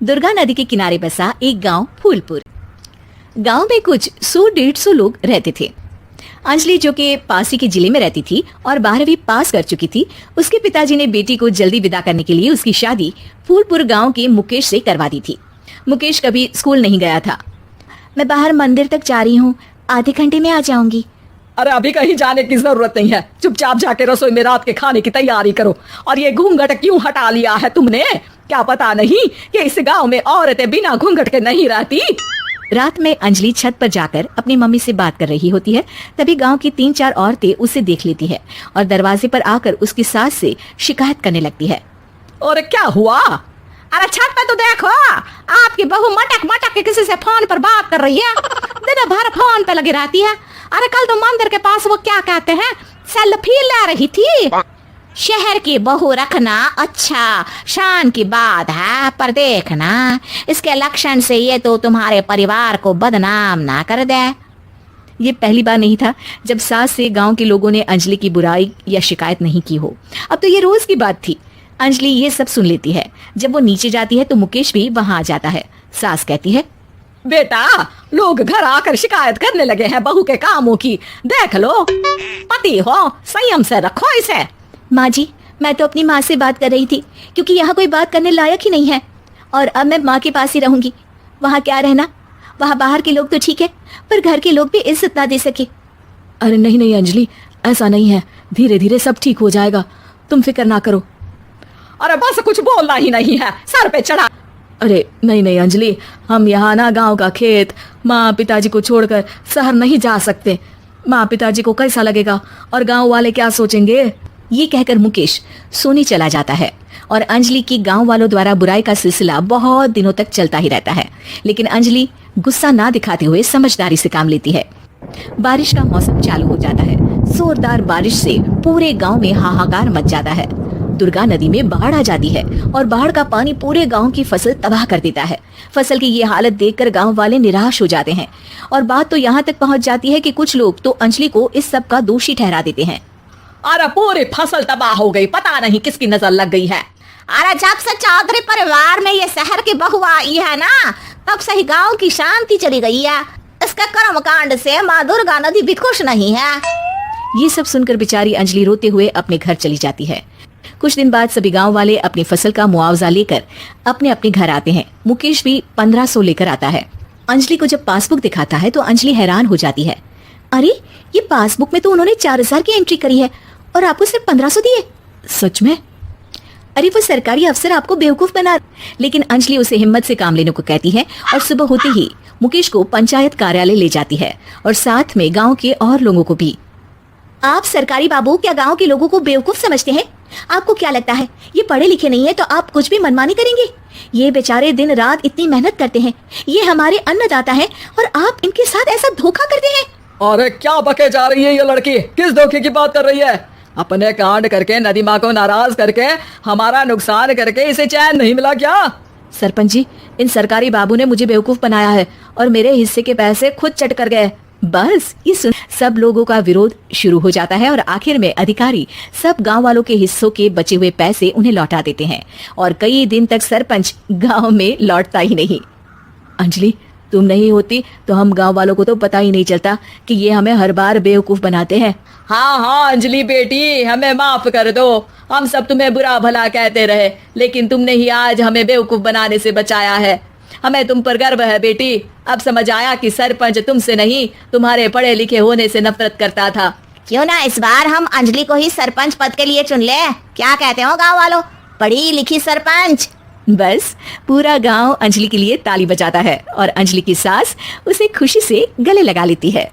दुर्गा नदी के किनारे बसा एक गांव फूलपुर। गांव में कुछ 100-150 लोग रहते थे। अंजलि, जो कि पास ही के जिले में रहती थी और 12वीं पास कर चुकी थी, उसके पिताजी ने बेटी को जल्दी विदा करने के लिए उसकी शादी फूलपुर गांव के मुकेश से करवा दी थी। मुकेश कभी स्कूल नहीं गया था। मैं बाहर मंदिर तक जा रही हूँ, आधे घंटे में आ जाऊंगी। अरे अभी कहीं जाने की जरूरत नहीं है, चुपचाप जाके रसोई में रात के खाने की तैयारी करो। और ये घूंघट क्यों हटा लिया है तुमने? क्या पता नहीं कि इस गांव में औरतें बिना घूंघट के नहीं रहती। रात में अंजलि छत पर जाकर अपनी मम्मी से बात कर रही होती है। तभी गांव की 3-4 औरतें उसे देख लेती है और दरवाजे पर आकर उसकी सास से शिकायत करने लगती है। और क्या हुआ? अरे छत पे तो देखो, आपकी बहू मटक मटक के किसी से फोन पर बात कर रही है। दिन भर फोन पे लगी रहती है। अरे कल तो मंदिर के पास वो क्या कहते हैं, सेल्फी ले रही थी। शहर की बहू रखना अच्छा शान की बात है, पर देखना इसके लक्षण से ये तो तुम्हारे परिवार को बदनाम ना कर दे। ये पहली बार नहीं था जब सास से गांव के लोगों ने अंजलि की बुराई या शिकायत नहीं की हो। अब तो ये रोज की बात थी। अंजलि ये सब सुन लेती है। जब वो नीचे जाती है तो मुकेश भी वहां आ जाता है। सास कहती है, बेटा, लोग घर आकर शिकायत करने लगे हैं बहू के कामों की। देख लो, पति हो, संयम से रखो इसे। माँ जी, मैं तो अपनी माँ से बात कर रही थी, क्योंकि यहाँ कोई बात करने लायक ही नहीं है और अब मैं माँ के पास ही रहूंगी। वहाँ क्या रहना, वहाँ बाहर के लोग तो ठीक है, पर घर के लोग भी इज्जत ना दे सके। अरे नहीं नहीं अंजलि, ऐसा नहीं है, धीरे धीरे सब ठीक हो जाएगा, तुम फिक्र ना करो। अरे बस कुछ बोलना ही नहीं है, सर पे चढ़ा। अरे नहीं नहीं अंजलि, हम यहाँ ना गांव का खेत, माँ पिताजी को छोड़कर शहर नहीं जा सकते। माँ पिताजी को कैसा लगेगा और गांव वाले क्या सोचेंगे? ये कहकर मुकेश सोने चला जाता है और अंजलि की गांव वालों द्वारा बुराई का सिलसिला बहुत दिनों तक चलता ही रहता है। लेकिन अंजलि गुस्सा ना दिखाते हुए समझदारी से काम लेती है। बारिश का मौसम चालू हो जाता है। जोरदार बारिश से पूरे गांव में हाहाकार मच जाता है। दुर्गा नदी में बाढ़ आ जाती है और बाढ़ का पानी पूरे गांव की फसल तबाह कर देता है। फसल की ये हालत देखकर गांव वाले निराश हो जाते हैं और बात तो यहाँ तक पहुँच जाती है कि कुछ लोग तो अंजलि को इस सब का दोषी ठहरा देते हैं। अरे पूरी फसल तबाह हो गई, पता नहीं किसकी नजर लग गई है। अरे जब से चौधरी परिवार में ये शहर की बहू आई है ना, तब से ही गांव की शांति चली गई है। इसके कर्म कांड से माँ दुर्गा नदी भी खुश नहीं है। ये सब सुनकर बेचारी अंजलि रोते हुए अपने घर चली जाती है। कुछ दिन बाद सभी गांव वाले अपनी फसल का मुआवजा लेकर अपने अपने घर आते हैं। मुकेश भी 1500 लेकर आता है। अंजलि को जब पासबुक दिखाता है तो अंजलि हैरान हो जाती है। अरे, ये पासबुक में तो उन्होंने 4000 की एंट्री करी है और आपको सिर्फ 1500 दिए। सच में? अरे वो सरकारी अफसर आपको बेवकूफ बना। लेकिन अंजलि उसे हिम्मत से काम लेने को कहती है और सुबह होते ही मुकेश को पंचायत कार्यालय ले जाती है और साथ में गांव के और लोगों को भी। आप सरकारी बाबू क्या गांव के लोगों को बेवकूफ समझते हैं? आपको क्या लगता है ये पढ़े लिखे नहीं है तो आप कुछ भी मनमानी करेंगे? ये बेचारे दिन रात इतनी मेहनत करते हैं, ये हमारे अन्नदाता हैं और आप इनके साथ ऐसा धोखा करते हैं। अरे क्या बके जा रही है ये लड़की, किस धोखे की बात कर रही है? अपने कांड करके नदी माँ को नाराज करके हमारा नुकसान करके इसे चैन नहीं मिला क्या? सरपंच जी, इन सरकारी बाबू ने मुझे बेवकूफ बनाया है और मेरे हिस्से के पैसे खुद चट कर गए। बस ये सुन सब लोगों का विरोध शुरू हो जाता है और आखिर में अधिकारी सब गांव वालों के हिस्सों के बचे हुए पैसे उन्हें लौटा देते हैं और कई दिन तक सरपंच गांव में लौटता ही नहीं। अंजलि, तुम नहीं होती तो हम गांव वालों को तो पता ही नहीं चलता कि ये हमें हर बार बेवकूफ बनाते हैं। हाँ हाँ अंजलि बेटी, हमें माफ कर दो। हम सब तुम्हें बुरा भला कहते रहे, लेकिन तुमने ही आज हमें बेवकूफ बनाने से बचाया है। हमें तुम पर गर्व है बेटी। अब समझ आया कि सरपंच तुमसे नहीं, तुम्हारे पढ़े लिखे होने से नफरत करता था। क्यों ना इस बार हम अंजलि को ही सरपंच पद के लिए चुन ले? क्या कहते हो गांव वालों? पढ़ी लिखी सरपंच। बस पूरा गांव अंजलि के लिए ताली बजाता है और अंजलि की सास उसे खुशी से गले लगा लेती है।